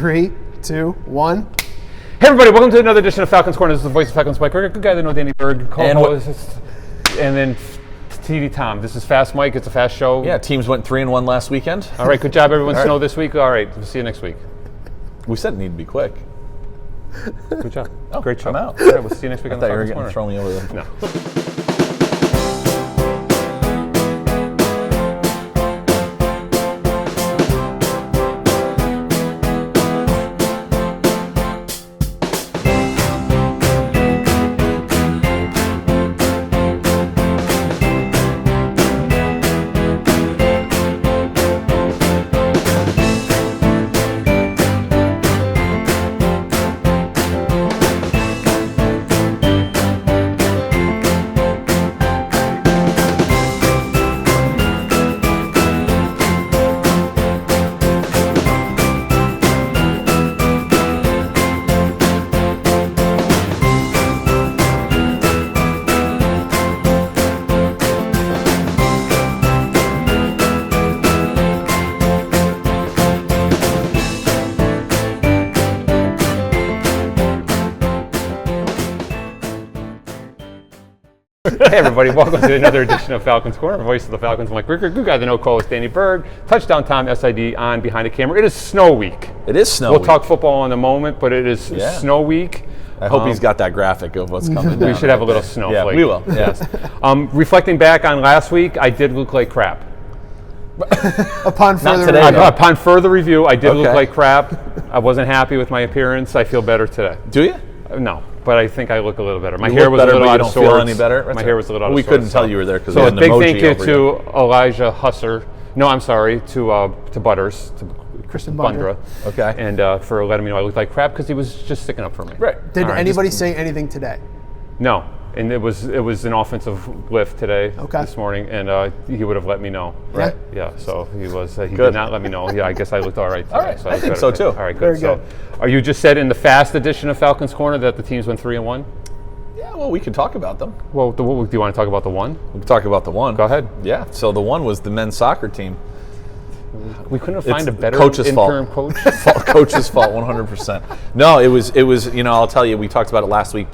3, 2, 1. Hey everybody, welcome to another edition of Falcons Corner. This is the voice of Falcons, Mike Ricker, good guy that know Danny Berg, co-host, and then TD Tom. This is Fast Mike. It's a fast show. Yeah, teams went 3-1 last weekend. All right, good job everyone. Snow this week. All right, we'll see you next week. We said it needed to be quick. Good job. Oh, great show. I'm out. All right, we'll see you next week I on the thought you were Falcons getting Corner. throw me over there. No. Hey everybody, welcome to another edition of Falcons Corner, voice of the Falcons, Mike Ricker, good guy that know co-host Danny Berg, touchdown Tom SID on behind the camera. It is snow week. It is snow week. week. We'll talk football in a moment, but it is snow week. I hope he's got that graphic of what's coming down. We should have a little snowflake. Yeah, we will. Yes. Reflecting back on last week, I did look like crap. Upon further review, I did look like crap. I wasn't happy with my appearance. I feel better today. Do you? No, but I think I look a little better. My You hair look was a better, little but out you of don't sorts. feel any better? My hair was a little out of sorts. We couldn't tell you were there because so we a had an big emoji thank you over to Elijah Husser. No, I'm sorry, to Butters, to Kristen Bundra. Okay. And for letting me know I looked like crap because he was just sticking up for me. Right. Did anybody say anything today? No. And it was an offensive lift today, this morning, and he would have let me know. Right. Yeah. So he did not let me know. Yeah, I guess I looked all right today. All right. So I think so too. All right, good. Very good. So, are you just said in the fast edition of Falcons Corner that the teams went 3-1? Yeah, well, we could talk about them. Well, do you want to talk about the one? We can talk about the one. Go ahead. Yeah, so the one was the men's soccer team. We couldn't find a better coach's interim fault. coach. Coach's fault, 100%. No, it was. I'll tell you, we talked about it last week.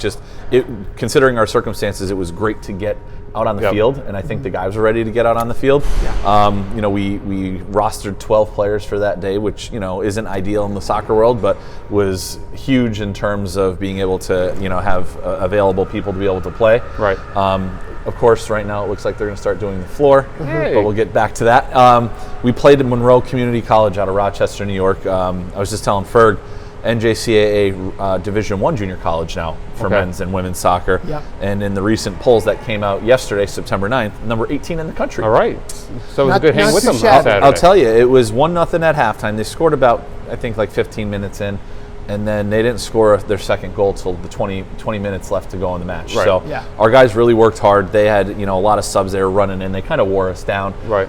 Considering our circumstances, it was great to get out on the field, and I think the guys were ready to get out on the field. Yeah. We rostered 12 players for that day, which isn't ideal in the soccer world, but was huge in terms of being able to have available people to be able to play. Right. Of course, right now it looks like they're going to start doing the floor, Hey. but we'll get back to that. We played at Monroe Community College out of Rochester, New York. I was just telling Ferg, NJCAA Division I junior college now for men's and women's soccer. Yep. And in the recent polls that came out yesterday, September 9th, number 18 in the country. All right. So it was a good hang with them on Saturday. I'll tell you, it was 1-0 at halftime. They scored about, I think, like 15 minutes in. And then they didn't score their second goal till the 20 minutes left to go in the match. Right. So our guys really worked hard. They had a lot of subs they were running in. They kind of wore us down. Right.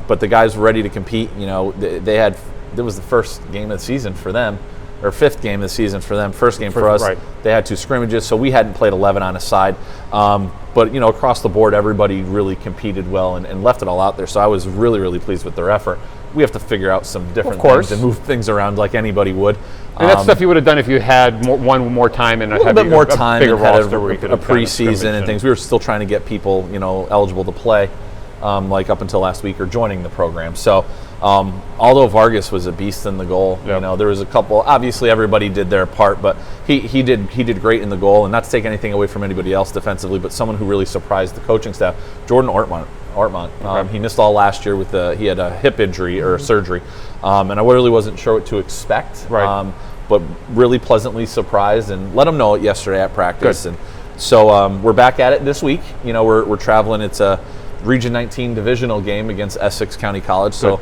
But the guys were ready to compete. It was the first game of the season for them, or fifth game of the season for them. First game for us. Right. They had 2 scrimmages, so we hadn't played 11 on a side. But across the board, everybody really competed well and left it all out there. So I was really, really pleased with their effort. We have to figure out some different things and move things around like anybody would. And that's stuff you would have done if you had one more time and a little bit more time bigger and had roster where you could have a preseason and things. We were still trying to get people, eligible to play, like up until last week or joining the program. So, although Vargas was a beast in the goal, there was a couple. Obviously, everybody did their part, but he did great in the goal. And not to take anything away from anybody else defensively, but someone who really surprised the coaching staff, Jordan Artmont. He missed all last year he had a hip injury or surgery, and I really wasn't sure what to expect. Right. But really pleasantly surprised and let him know it yesterday at practice. Good. And so we're back at it this week. We're traveling. It's a Region 19 divisional game against Essex County College. So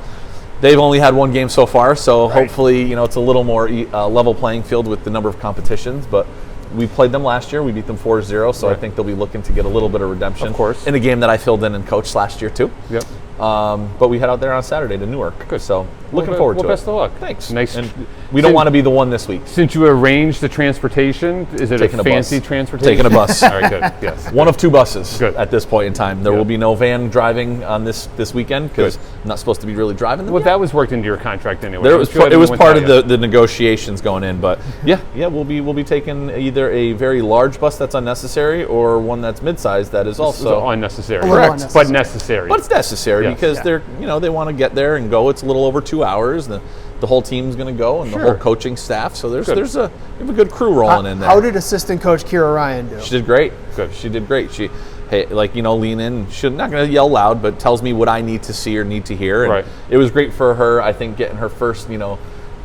they've only had one game so far. So hopefully, it's a little more level playing field with the number of competitions. But we played them last year. We beat them 4-0, so I think they'll be looking to get a little bit of redemption. Of course. In a game that I filled in and coached last year too. Yep. But we head out there on Saturday to Newark. Good. So looking forward to it. Well, best of luck. Thanks. Nice. And we don't want to be the one this week. Since you arranged the transportation, is it Taking a a fancy bus. transportation? Taking a bus. All right, good. Yes. One of 2 buses Good. at this point in time. There will be no van driving on this weekend because I'm not supposed to be really driving them. Well, yet. that was worked into your contract anyway. It was part of the negotiations going in, but yeah, we'll be taking either a very large bus that's unnecessary or one that's mid-sized that is also unnecessary. Correct. But necessary. But it's necessary Yes. because they're they want to get there and go. It's a little over 2 hours. The whole team's going to go and the whole coaching staff. So we have a good crew rolling in there. How did assistant coach Kira Ryan do? She did great. Good. She did great. She lean in. She's not going to yell loud, but tells me what I need to see or need to hear. And Right. it was great for her. I think getting her first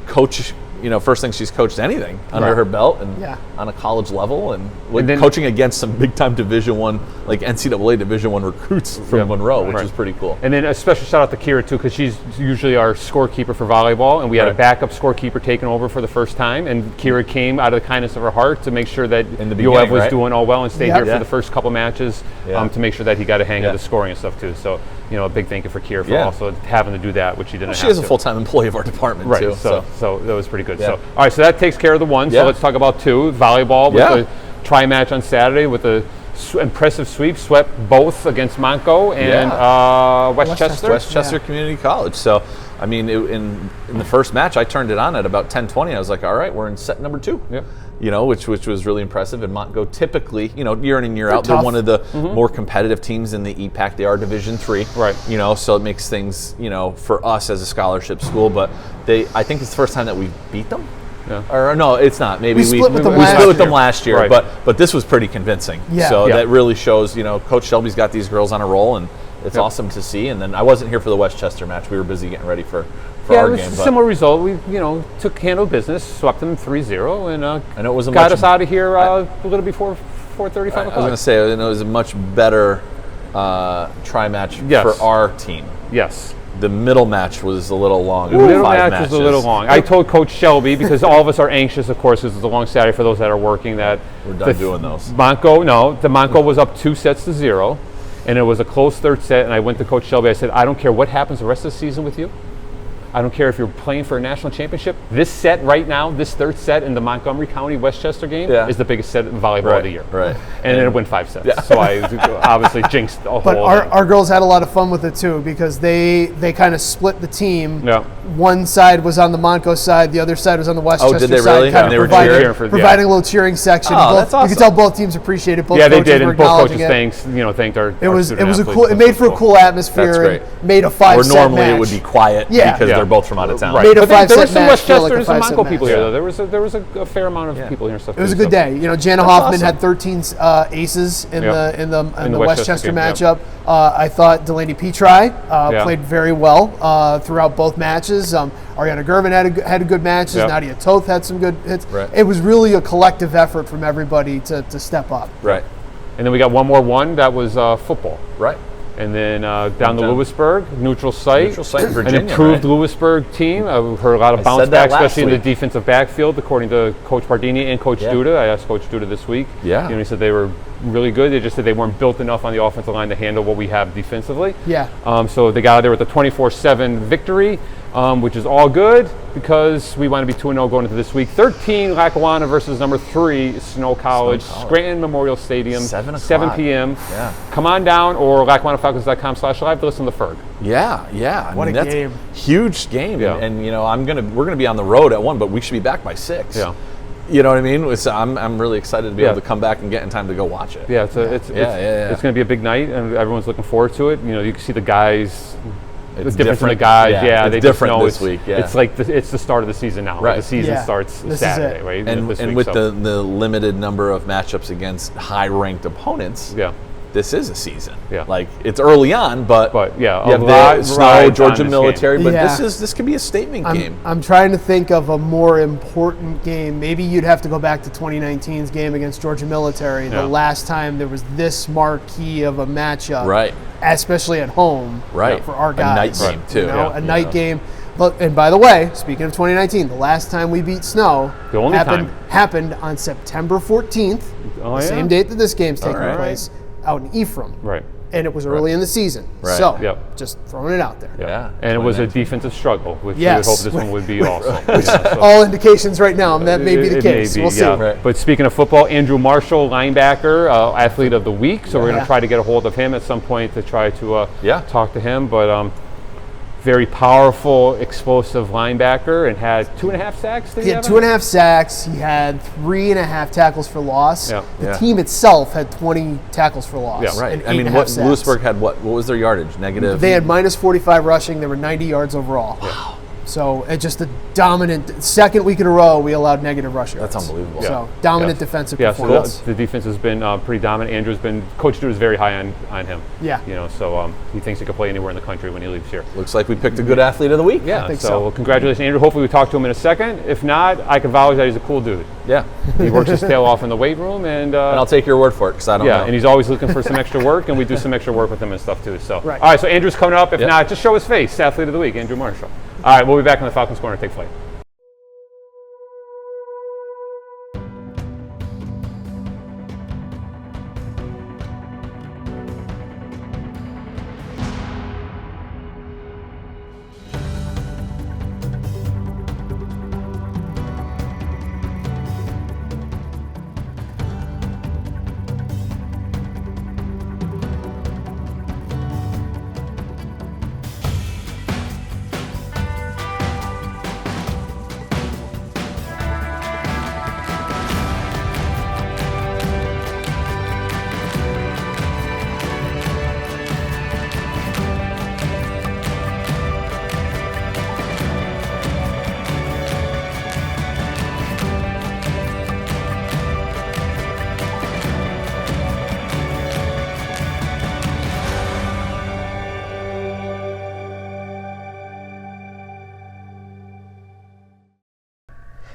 coach. First thing she's coached anything under her belt and on a college level and then, coaching against some big time Division I, like NCAA Division I recruits from Monroe, which is pretty cool. And then a special shout out to Kira too, because she's usually our scorekeeper for volleyball, and we had a backup scorekeeper taking over for the first time, and Kira came out of the kindness of her heart to make sure that Yoav was doing all well and stayed here for the first couple matches to make sure that he got a hang of the scoring and stuff too. So a big thank you for Kira for also having to do that, which she didn't have to. She is a full-time employee of our department too. So that was pretty good. So all right, so that takes care of the one. So let's talk about 2. Volleyball with the tri-match on Saturday with a impressive sweep. Swept both against Montco and Westchester Community College. So, I mean, in the first match, I turned it on at about 10:20. I was like, all right, we're in set number 2. Yep. Which was really impressive. And Montco typically, year in and year out, tough. they're one of the more competitive teams in the EPAC. They are Division III. Right. So it makes things, for us as a scholarship school. But I think it's the first time that we beat them. Yeah. Or no, it's not. Maybe We split with them last year. Right. But this was pretty convincing. Yeah. So that really shows, Coach Shelby's got these girls on a roll, and it's awesome to see. And then I wasn't here for the Westchester match. We were busy getting ready for our it was game. a similar result. We handled business, swept them 3-0, and I know it was got us out of here a little before 4:35 o'clock. I was going to say, it was a much better tri-match for our team. Yes. The middle match was a little long. The middle match was a little long. I told Coach Shelby, because all of us are anxious, of course, because it's a long Saturday for those that are working, that we're done doing those. The Montco was up 2-0, and it was a close third set, and I went to Coach Shelby. I said, I don't care what happens the rest of the season with you. I don't care if you're playing for a national championship. This set right now, this third set in the Montgomery County Westchester game is the biggest set in volleyball of the year. Right. And it went 5 sets. Yeah. So I obviously jinxed the whole But thing. our girls had a lot of fun with it too, because they kind of split the team. Yeah. One side was on the Montco side, the other side was on the Westchester did they side. really? Kind And of they were providing a little cheering section. Oh, that's You awesome. could tell both teams appreciated. Both they coaches did, were and both coaches acknowledging thanked our It was student a athletes. cool. It made for a cool That's atmosphere. great. And made a Where 5-set normally match. it would be quiet because they're both from out of town. Right. Made a But there 5-set was some match feel like Westchester a and some 5-set Montco match. people here, though. There was a fair amount of people here and stuff. It was a too, good day. Jana Hoffman awesome. had 13 aces in the Westchester game, matchup. I thought Delaney Petri played very well throughout both matches. Ariana Gervin had a good matches. Nadia Toth had some good hits. Right. It was really a collective effort from everybody to step up. Right. And then we got one more that was football. Right. And then down to Lewisburg, neutral site. Virginia. An improved Lewisburg team. I've heard a lot of bounce back, especially in the defensive backfield, according to Coach Bardini and Coach Duda. I asked Coach Duda this week. Yeah. He said they were really good. They just said they weren't built enough on the offensive line to handle what we have defensively. Yeah. So they got out there with a 24-7 victory, which is all good because we want to be 2-0 going into this week. 13 Lackawanna versus number 3 Snow College, Scranton Memorial Stadium, 7 p.m. Yeah. Come on down, or LackawannaFalcons.com/live to listen to Ferg. Yeah. What a that's game. Huge game. Yeah. And we're gonna be on the road at 1, but we should be back by 6. Yeah. You know what I mean? So I'm really excited to be able to come back and get in time to go watch it. Yeah, it's going to be a big night, and everyone's looking forward to it. You can see the guys. It's the difference in the different. guys. Yeah, they it's just different know this week. Yeah. It's like it's the start of the season now. Right. The season starts This is Saturday, it. right? And This week, with the limited number of matchups against high-ranked opponents, this is a season. Yeah. Like, it's early on, but you have the Snow, Georgia on this military, game. but Yeah. this could be a statement game. I'm trying to think of a more important game. Maybe you'd have to go back to 2019's game against Georgia Military. The last time there was this marquee of a matchup. Right. Especially at home. Right. For our A night guys. game, too. A night game. Look, and by the way, speaking of 2019, the last time we beat Snow happened on September 14th, same date that this game's taking place, out in Ephraim. Right. And it was early in the season. Right. So, just throwing it out there. Yeah. And it was a defensive struggle, which we would hope this one would be also. All indications right now, that may be the case. We'll see. Right. But speaking of football, Andrew Marshall, linebacker, athlete of the week. So we're going to try to get a hold of him at some point to try to talk to him. But very powerful, explosive linebacker, and had 2.5 sacks. He had 2.5 sacks. He had 3.5 tackles for loss. Yeah. The team itself had 20 tackles for loss. Yeah, right. And I mean, Lewisburg had what? What was their yardage? Negative? They had minus 45 rushing. They were 90 yards overall. Wow. So it's just a dominant second week in a row we allowed negative rush yards. That's unbelievable. So dominant defensive performance. So the defense has been pretty dominant. Andrew's been Coach Drew is very high on him. Yeah. So he thinks he could play anywhere in the country when he leaves here. Looks like we picked a good athlete of the week. Yeah. I think so congratulations, Andrew. Hopefully we talk to him in a second. If not, I can vouch that he's a cool dude. Yeah. He works his tail off in the weight room, and I'll take your word for it because I don't know. Yeah, and he's always looking for some extra work, and we do some extra work with him and stuff too. So all right. So Andrew's coming up. If not, just show his face. Athlete of the week, Andrew Marshall. All right, we'll be back on the Falcons Corner. Take flight.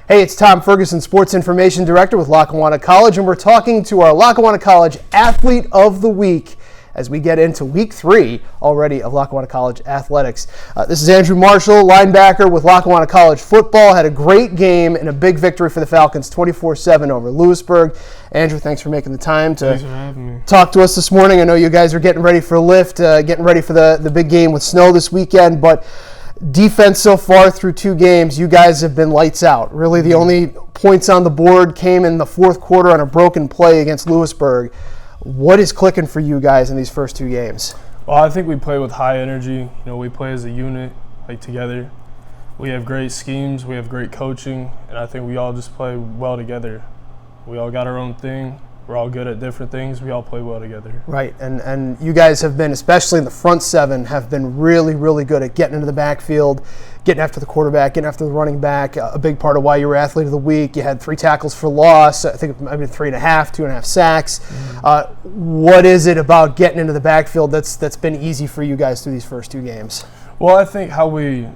Hey, it's Tom Ferguson, Sports Information Director with Lackawanna College, and we're talking to our Lackawanna College Athlete of the Week as we get into Week 3 already of Lackawanna College Athletics. This is Andrew Marshall, linebacker with Lackawanna College Football. Had a great game and a big victory for the Falcons, 24-7 over Lewisburg. Andrew, thanks for making the time to talk to us this morning. I know you guys are getting ready for a lift, getting ready for the big game with Snow this weekend, but defense so far through 2 games, you guys have been lights out. Really, the only points on the board came in the fourth quarter on a broken play against Lewisburg. What is clicking for you guys in these first 2 games? Well, I think we play with high energy. We play as a unit, together. We have great schemes. We have great coaching, and I think we all just play well together. We all got our own thing. We're all good at different things. We all play well together. Right, and you guys have been, especially in the front 7, have been really, really good at getting into the backfield, getting after the quarterback, getting after the running back. A big part of why you were Athlete of the Week. You had 3 tackles for loss. I think maybe 3.5, 2.5 sacks. What is it about getting into the backfield that's been easy for you guys through these first 2 games? Well, I think how we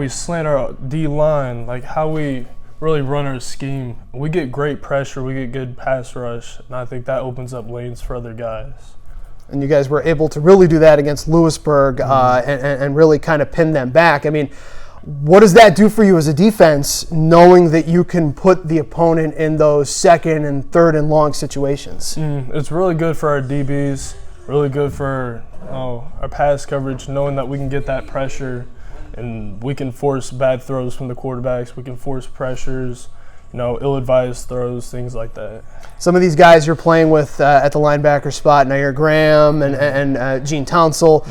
slant our D line, how we really run our scheme. We get great pressure, we get good pass rush, and I think that opens up lanes for other guys. And you guys were able to really do that against Lewisburg and really kind of pin them back. I mean, what does that do for you as a defense, knowing that you can put the opponent in those 2nd and 3rd and long situations? It's really good for our DBs, really good for our pass coverage, knowing that we can get that pressure and we can force bad throws from the quarterbacks. We can force pressures, ill-advised throws, things like that. Some of these guys you're playing with at the linebacker spot, Nair Graham and Gene Townsell,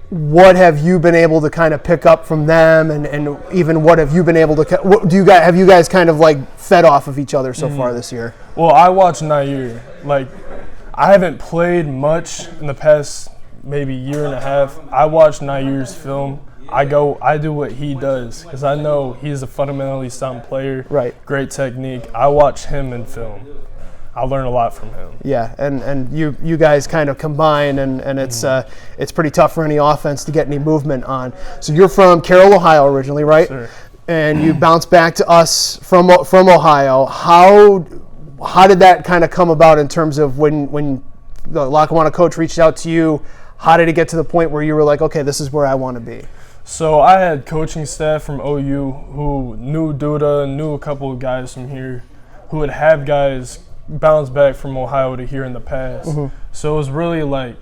what have you been able to kind of pick up from them, and even what have you been able to have you guys kind of fed off of each other so far this year? Well, I watch Nair. I haven't played much in the past maybe year and a half. I watch Nair's film. I do what he does because I know he's a fundamentally sound player. Right. Great technique. I watch him in film. I learn a lot from him. Yeah, and you guys kind of combine, and it's pretty tough for any offense to get any movement on. So you're from Carroll, Ohio originally, right? Sure. And you bounced back to us from Ohio. How did that kind of come about in terms of when the Lackawanna coach reached out to you? How did it get to the point where you were like, okay, this is where I want to be? So I had coaching staff from OU who knew Duda, knew a couple of guys from here, who would have guys bounce back from Ohio to here in the past. Mm-hmm. So it was really like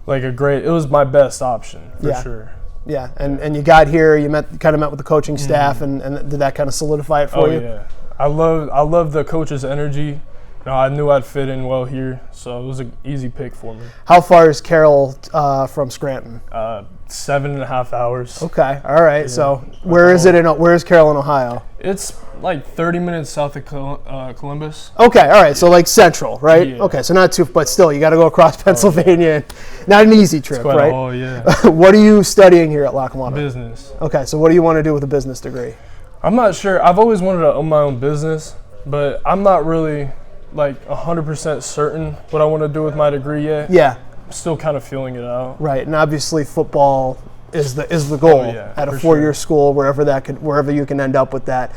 it was my best option for sure. Yeah, and you got here, you kind of met with the coaching staff, and did that kind of solidify it for you? Yeah, I love the coach's energy. I knew I'd fit in well here, so it was an easy pick for me. How far is Carroll from Scranton? 7.5 hours. Okay, all right. Yeah. So where is Carroll in Ohio? It's like 30 minutes south of Columbus. Okay, all right. So like central, right? Yeah. Okay, so not too, but still, you got to go across Pennsylvania. Not an easy trip, it's quite right? Oh yeah. What are you studying here at Lackawanna? Business. Okay, so what do you want to do with a business degree? I'm not sure. I've always wanted to own my own business, but I'm not really like 100% certain what I want to do with my degree yet. Yeah. I'm still kind of feeling it out. Right, and obviously football is the goal at a 4-year school, wherever you can end up with that.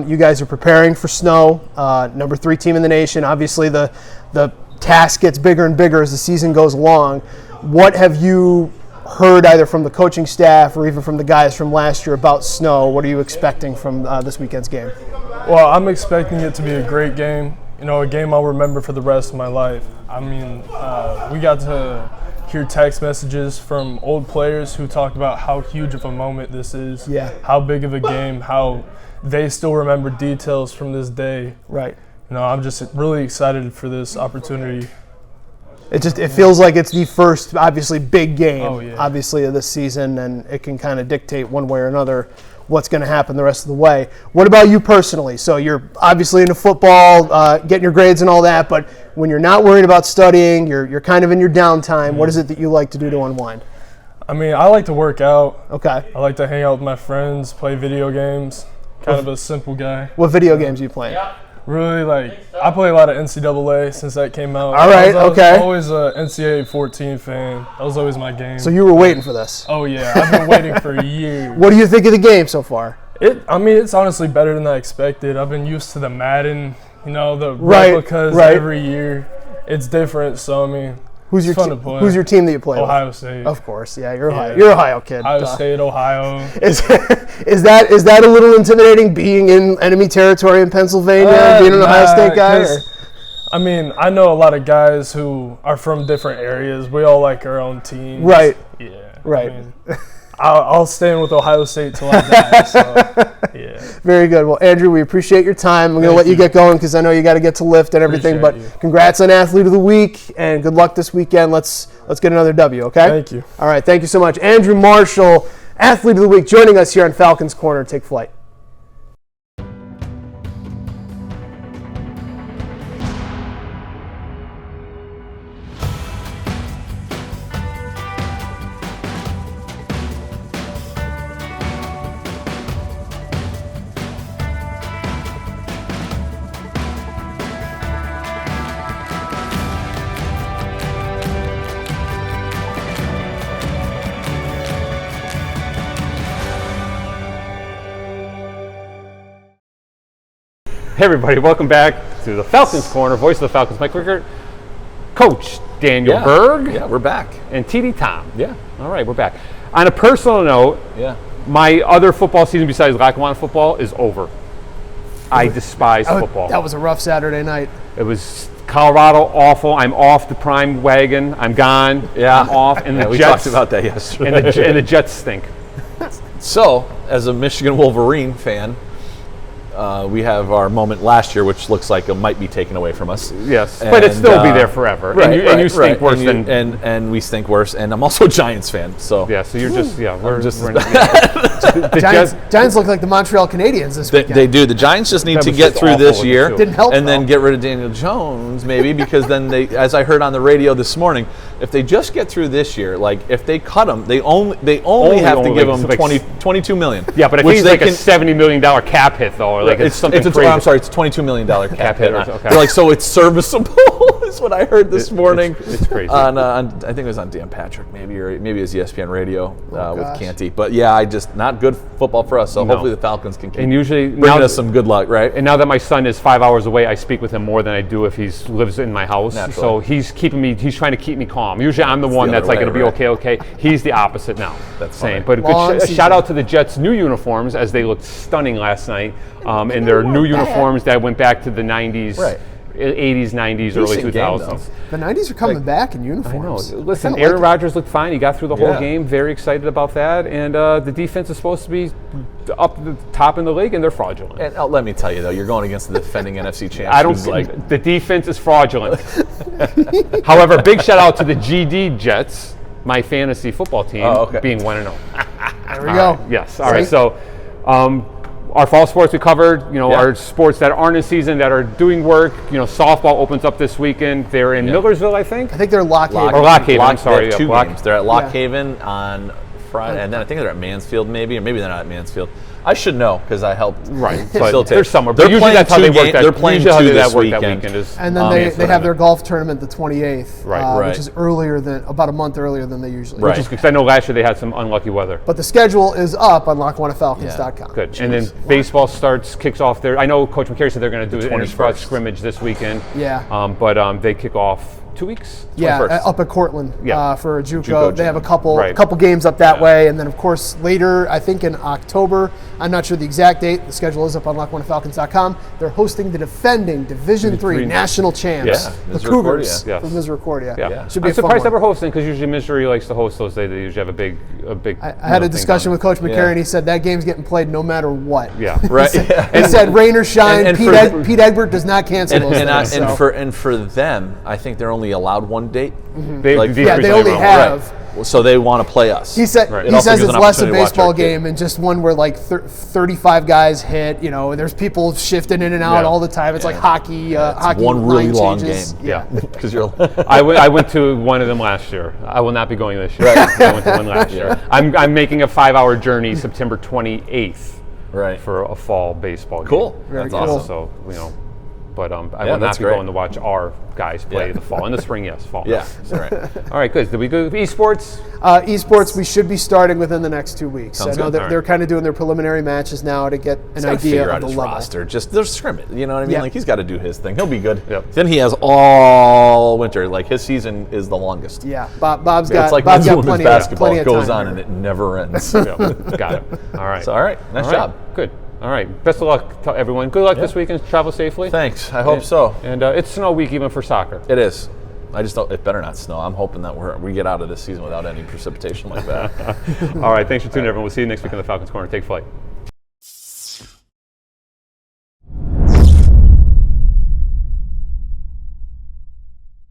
You guys are preparing for snow, number 3 team in the nation. Obviously the task gets bigger and bigger as the season goes along. What have you heard either from the coaching staff or even from the guys from last year about snow? What are you expecting from this weekend's game? Well, I'm expecting it to be a great game. A game I'll remember for the rest of my life. I mean, we got to hear text messages from old players who talked about how huge of a moment this is, how big of a game, how they still remember details from this day. Right. I'm just really excited for this opportunity. It feels like it's the first, obviously, big game, of this season, and it can kind of dictate one way or another what's going to happen the rest of the way. What about you personally? So you're obviously into football, getting your grades and all that, but when you're not worried about studying, you're kind of in your downtime. What is it that you like to do to unwind? I mean, I like to work out. Okay. I like to hang out with my friends, play video games. Kind of a simple guy. What video games are you playing? Really, I play a lot of NCAA since that came out. All right, I was okay. Always a NCAA 14 fan. That was always my game. So you were waiting for this? Oh yeah, I've been waiting for years. What do you think of the game so far? It's honestly better than I expected. I've been used to the Madden, the replicas every year. It's different, so I mean, who's your team that you play Ohio with? State. Of course, yeah, you're Ohio. You're Ohio kid. Ohio State, Ohio. Is that a little intimidating being in enemy territory in Pennsylvania, being an Ohio State guy? I mean, I know a lot of guys who are from different areas. We all like our own teams. Right. Yeah. Right. I mean, I'll stand with Ohio State till I die. So, yeah. Very good. Well, Andrew, we appreciate your time. I'm going to let you get going because I know you got to get to lift and everything. Congrats on Athlete of the Week and good luck this weekend. Let's get another W, okay? Thank you. All right. Thank you so much. Andrew Marshall, Athlete of the Week, joining us here on Falcons Corner. Take flight. Hey everybody, welcome back to the Falcons Corner, voice of the Falcons, Mike Rickert, Coach Daniel Berg. Yeah, we're back. And TD Tom. Yeah. All right, we're back. On a personal note, my other football season besides Lackawanna football is over. I despise football. That was a rough Saturday night. It was Colorado awful. I'm off the prime wagon. I'm gone. Yeah. I'm off. And the we Jets, talked about that yesterday. And the Jets stink. So, as a Michigan Wolverine fan, we have our moment last year, which looks like it might be taken away from us. Yes, but it still be there forever. And you stink worse than... And we stink worse, and I'm also a Giants fan, so... Yeah, so you're just... Yeah, we're just... Giants look like the Montreal Canadiens this weekend. They do. The Giants just need to get through this year. Didn't help, and then get rid of Daniel Jones, maybe, because then they, as I heard on the radio this morning, if they just get through this year, like, if they cut him, they only have to give him $22 million. Yeah, but if he's like a $70 million cap hit, though, or like it's something crazy. I'm sorry, it's $22 million cap hit. Okay. Like, so it's serviceable. is what I heard this morning. It's crazy. On I think it was on Dan Patrick, maybe it was ESPN Radio with Canty. But yeah, not good football for us. So hopefully the Falcons can keep bringing us some good luck, right? And now that my son is 5 hours away, I speak with him more than I do if he lives in my house. Naturally. So he's trying to keep me calm. Usually I'm the one that's like going to be okay. He's the opposite now. That's saying. funny. But a shout out to the Jets' new uniforms, as they looked stunning last night. And their new uniforms that went back to the 90s. Right. 80s, 90s, early 2000s. The 90s are coming back in uniforms. I know. Listen, Aaron Rodgers looked fine. He got through the whole game. Very excited about that. And the defense is supposed to be up the top in the league, and they're fraudulent. And let me tell you, though, you're going against the defending NFC champs. The defense is fraudulent. However, big shout out to the GD Jets, my fantasy football team, being 1-0. There we go. Yes. All right. So, our fall sports we covered. Our sports that aren't in season that are doing work. Softball opens up this weekend. They're in Millersville, I think. I think they're Lock Haven. Lock Haven. I'm sorry. They have two games. They're at Lock Haven on Friday, and then I think they're at Mansfield, maybe, or maybe they're not at Mansfield. I should know because I helped. Right. They're summer. But usually that's how they work. They're playing two this weekend. And then they have their golf tournament the 28th, right. which is about a month earlier than they usually. Which is because I know last year they had some unlucky weather. But the schedule is up on LackawannaFalcons.com. Good. Jeez. And then baseball kicks off there. I know Coach McCary said they're going to do an inter-squad scrimmage this weekend. Yeah. But they kick off 2 weeks? 21st. Yeah, up at Cortland for JUCO. They have a couple games up that way. And then, of course, later, I think in October, I'm not sure the exact date. The schedule is up on LackawannaFalcons.com. They're hosting the defending Division III national champs, the Cougars from Misericordia. Yeah. Should be I'm surprised that we're hosting because usually Missouri likes to host those days. They usually have a big. I had a discussion with Coach McCary, and he said that game's getting played no matter what. Yeah, right. He said rain or shine, Pete Egbert does not cancel those things. And for them, I think they're only allowed one date. Mm-hmm. They only have. Right. So they want to play us. He says it's less a baseball game and just one where like 35 guys hit. There's people shifting in and out all the time. It's like hockey. Hockey one really long changes. game. Yeah, because I went to one of them last year. I will not be going this year. Right. I went to one last year. I'm making a 5-hour journey September 28th. Right. For a fall baseball game. Cool. That's awesome. So But I will not be going to watch our guys play the fall. In the spring, yes, fall. Yeah, that's right. All right, good. Did we go esports? Esports, we should be starting within the next 2 weeks. Sounds I know they're kind of doing their preliminary matches now to get an idea of the level. Roster. Just they're scrimmage. You know what I mean? Yeah. Like he's got to do his thing. He'll be good. Yep. Then he has all winter. Like his season is the longest. Yeah, Bob's got. It's like Bob's got women's plenty basketball. of It goes time on here. and it never ends. Got it. All right. So, all right. Nice job. Good. All right. Best of luck to everyone. Good luck this weekend. Travel safely. Thanks. I hope so. And it's snow week even for soccer. It is. I just don't. It better not snow. I'm hoping that we get out of this season without any precipitation like that. All right. Thanks for tuning in, everyone. We'll see you next week on the Falcons Corner. Take flight.